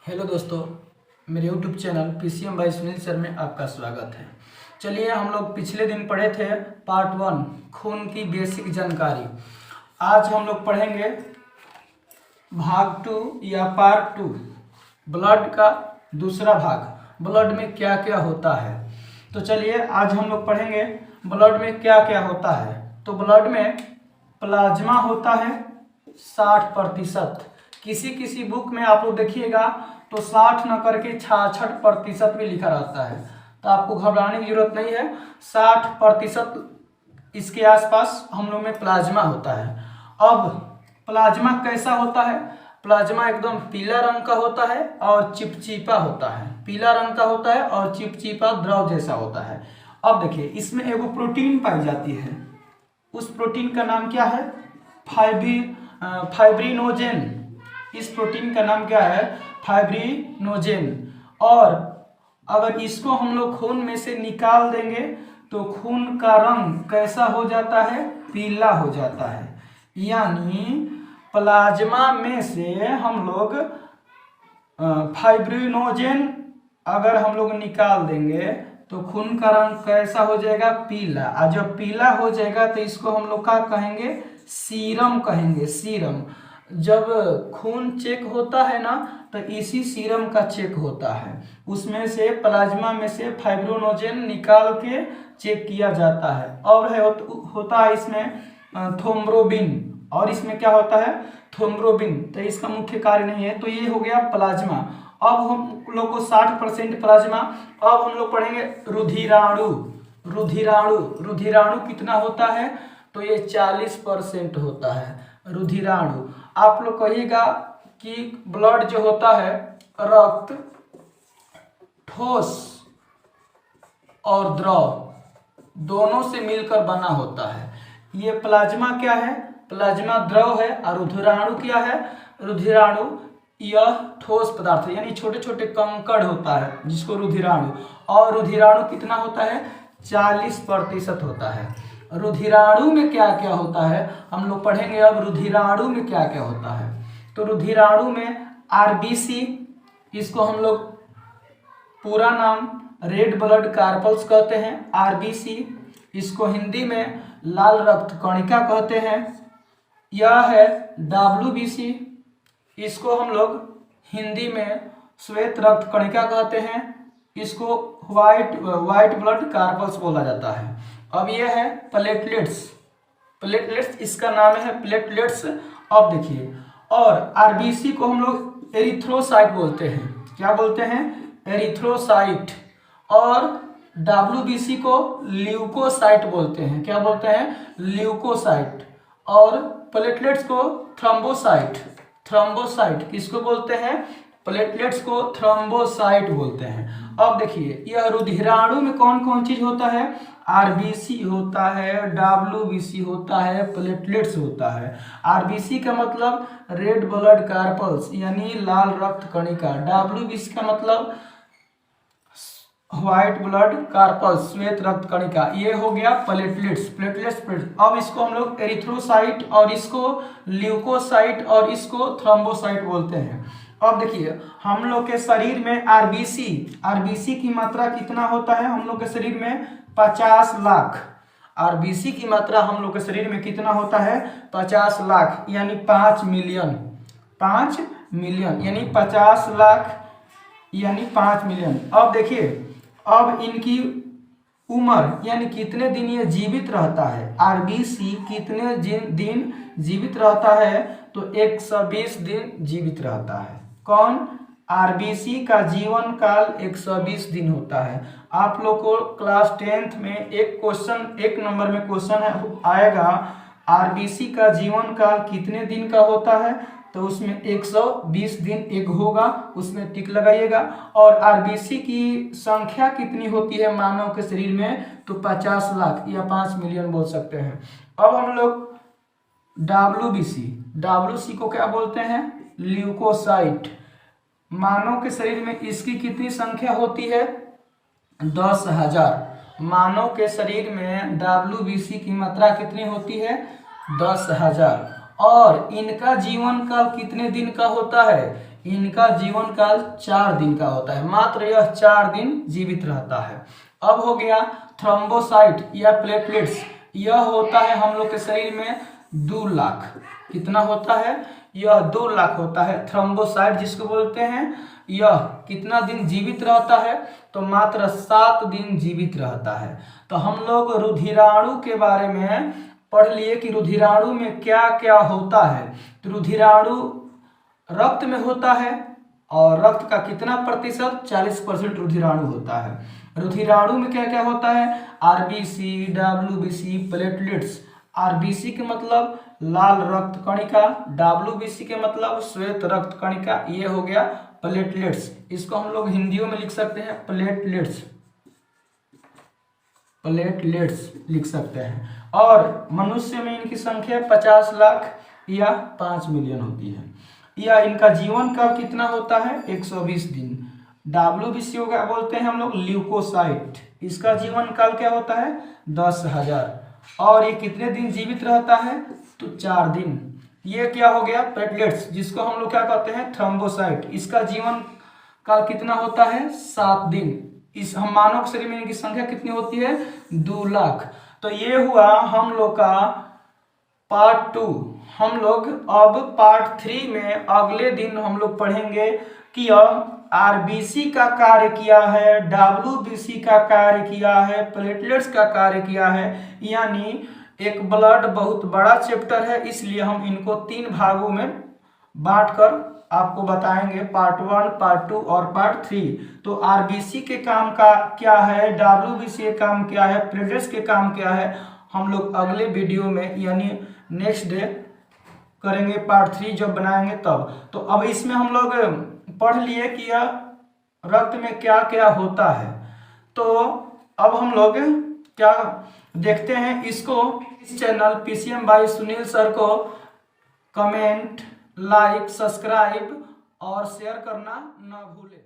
Hello दोस्तों, मेरे YouTube channel PCM by Sunil sir में आपका स्वागत है। चलिए, हम लोग पिछले दिन पढ़े थे पार्ट 1 खून की बेसिक जानकारी। आज हम लोग पढ़ेंगे भाग 2 या पार्ट 2 ब्लड का दूसरा भाग, ब्लड में क्या क्या होता है। तो चलिए, आज हम लोग पढ़ेंगे ब्लड में क्या क्या होता है। तो ब्लड में प्लाज्मा होता है 60%। किसी किसी बुक में आप लोग देखिएगा तो 60 न करके 66% भी लिखा रहता है, तो आपको घबराने की जरूरत नहीं है। 60% इसके आसपास हम लोग में प्लाज्मा होता है। अब प्लाज्मा कैसा होता है? प्लाज्मा एकदम पीला रंग का होता है और चिपचिपा होता है। पीला रंग का होता है और चिपचिपा द्रव जैसा होता है। अब देखिए, इसमें एगो प्रोटीन पाई जाती है। उस प्रोटीन का नाम क्या है? फाइब्रिनोजेन। इस प्रोटीन का नाम क्या है? फाइब्रिनोजेन। और अगर इसको हम लोग खून में से निकाल देंगे तो खून का रंग कैसा हो जाता है? पीला हो जाता है। यानी प्लाज्मा में से हम लोग फाइब्रिनोजेन अगर हम लोग निकाल देंगे तो खून का रंग कैसा हो जाएगा? पीला। और जब पीला हो जाएगा तो इसको हम लोग क्या कहेंगे? सीरम कहेंगे। सीरम। जब खून चेक होता है ना, तो इसी सीरम का चेक होता है। उसमें से प्लाज्मा में से फाइब्रिनोजेन निकाल के चेक किया जाता है। और होता है इसमें थ्रोम्बोबिन। और इसमें क्या होता है? थ्रोम्बोबिन। तो इसका मुख्य कार्य नहीं है। तो ये हो गया प्लाज्मा। अब हम लोग को 60% प्लाज्मा। अब हम लोग पढ़ेंगे रुधिराणु। रुधिराणु रुधिराणु कितना होता है? तो ये 40% होता है रुधिराणु। आप लोग कहिएगा कि ब्लड जो होता है, रक्त ठोस और द्रव दोनों से मिलकर बना होता है। ये प्लाज्मा क्या है? प्लाज्मा द्रव है। और रुधिराणु क्या है? रुधिराणु यह ठोस पदार्थ है, यानी छोटे छोटे कंकड़ होता है जिसको रुधिराणु। और रुधिराणु कितना होता है? 40% होता है। रुधिराणु में क्या क्या होता है हम लोग पढ़ेंगे। अब रुधिराणु में क्या क्या होता है, तो रुधिराणु में आरबीसी, इसको हम लोग पूरा नाम रेड ब्लड कार्पल्स कहते हैं। आरबीसी, इसको हिंदी में लाल रक्त कणिका कहते हैं। यह है डब्ल्यूबीसी, इसको हम लोग हिंदी में श्वेत रक्त कणिका कहते हैं। इसको व्हाइट ब्लड कार्पल्स बोला जाता है। अब यह है प्लेटलेट्स। प्लेटलेट्स इसका नाम है प्लेटलेट्स। अब देखिए, और आरबीसी को हम लोग एरिथ्रोसाइट बोलते हैं। क्या बोलते हैं? एरिथ्रोसाइट। और डब्ल्यूबीसी को ल्यूकोसाइट बोलते हैं। क्या बोलते हैं? ल्यूकोसाइट। और प्लेटलेट्स को थ्रोम्बोसाइट। थ्रोम्बोसाइट किसको बोलते हैं? प्लेटलेट्स को थ्रोम्बोसाइट बोलते हैं। अब देखिए, यह रुधिराणु में कौन कौन चीज होता है? आरबीसी होता है, डब्ल्यूबीसी होता है, प्लेटलेट्स होता है। आरबीसी का मतलब रेड ब्लड कार्पल्स यानी लाल रक्त कणिका। डब्ल्यूबीसी का मतलब व्हाइट ब्लड कार्पल्स श्वेत रक्त कणिका। ये हो गया प्लेटलेट्स। अब इसको हम लोग एरिथ्रोसाइट और इसको ल्यूकोसाइट और इसको थ्रोम्बोसाइट बोलते हैं। अब देखिए, हम लोग के शरीर में आरबीसी की मात्रा कितना होता है? हम लोग के शरीर में 50 लाख। आरबीसी की मात्रा हम लोग के शरीर में कितना होता है? 50 लाख, यानी 5 मिलियन। 5 मिलियन यानी 50 लाख यानी 5 मिलियन। अब देखिए, अब इनकी उम्र यानी कितने दिन ये जीवित रहता है। आरबीसी कितने दिन जीवित रहता है? तो 120 दिन जीवित रहता है। कौन? आरबीसी का जीवन काल 120 दिन होता है। आप लोग को क्लास 10th में एक नंबर में क्वेश्चन आएगा, आरबीसी का जीवन काल कितने दिन का होता है? तो उसमें 120 दिन एक होगा, उसमें टिक लगाइएगा। और आरबीसी की संख्या कितनी होती है मानव के शरीर में? तो 50 लाख या 5 मिलियन बोल सकते हैं। अब हम लोग डब्ल्यूबीसी को क्या बोलते हैं? ल्यूकोसाइट। मानव के शरीर में इसकी कितनी संख्या होती है? 10,000। मानव के शरीर में डब्ल्यूबीसी की मात्रा कितनी होती है? 10,000। और इनका जीवन काल कितने दिन का होता है? इनका जीवन काल 4 दिन का होता है, मात्र यह 4 दिन जीवित रहता है। अब हो गया थ्रोम्बोसाइट या प्लेटलेट्स, यह होता है हम लोग के शरीर में 2 लाख। कितना होता है? यह 2 लाख होता है थ्रोम्बोसाइट जिसको बोलते हैं। यह कितना दिन जीवित रहता है? तो मात्र 7 दिन जीवित रहता है। तो हम लोग रुधिराणु के बारे में पढ़ लिए कि रुधिराणु में क्या क्या होता है। तो रुधिराणु रक्त में होता है और रक्त का कितना प्रतिशत? 40% रुधिराणु होता है। रुधिराणु में क्या क्या होता है? RBC, WBC, platelets. आरबीसी के मतलब लाल रक्त कणिका, डब्ल्यूबीसी के मतलब श्वेत रक्त कणिका, ये हो गया प्लेटलेट्स। इसको हम लोग हिंदियों में लिख सकते हैं प्लेटलेट्स, प्लेटलेट्स लिख सकते हैं। और मनुष्य में इनकी संख्या 50 लाख या 5 मिलियन होती है। या इनका जीवन काल कितना होता है? 120 दिन। डब्ल्यूबीसी को क्या बोलते हैं हम लोग? ल्यूकोसाइट। इसका जीवन काल क्या होता है? 10,000। और ये कितने दिन जीवित रहता है? तो 4 दिन। ये क्या हो गया? प्लेटलेट्स, जिसको हम लोग क्या कहते हैं? थ्रोम्बोसाइट। इसका जीवन काल कितना होता है? 7 दिन। इस हम मानव शरीर में इनकी संख्या कितनी होती है? 2 लाख। तो ये हुआ हम लोग का पार्ट 2। हम लोग अब पार्ट 3 में अगले दिन हम लोग पढ़ेंगे कि आरबीसी का कार्य किया है, डब्ल्यूबीसी का कार्य किया है, प्लेटलेट्स का कार्य किया है। यानी एक ब्लड बहुत बड़ा चैप्टर है, इसलिए हम इनको 3 भागों में बांटकर आपको बताएंगे, पार्ट 1, पार्ट 2 और पार्ट 3। तो आरबीसी के काम का क्या है, डब्ल्यूबीसी के काम क्या है, प्लेटलेट्स के काम क्या है, हम लोग अगले वीडियो में यानी नेक्स्ट डे करेंगे, पार्ट 3 जब बनाएंगे तब। तो अब इसमें हम लोग पढ़ लिए कि यह रक्त में क्या क्या होता है। तो अब हम लोग क्या देखते हैं इसको। इस channel PCM by Sunil sir को कमेंट, लाइक, सब्सक्राइब और शेयर करना ना भूलें।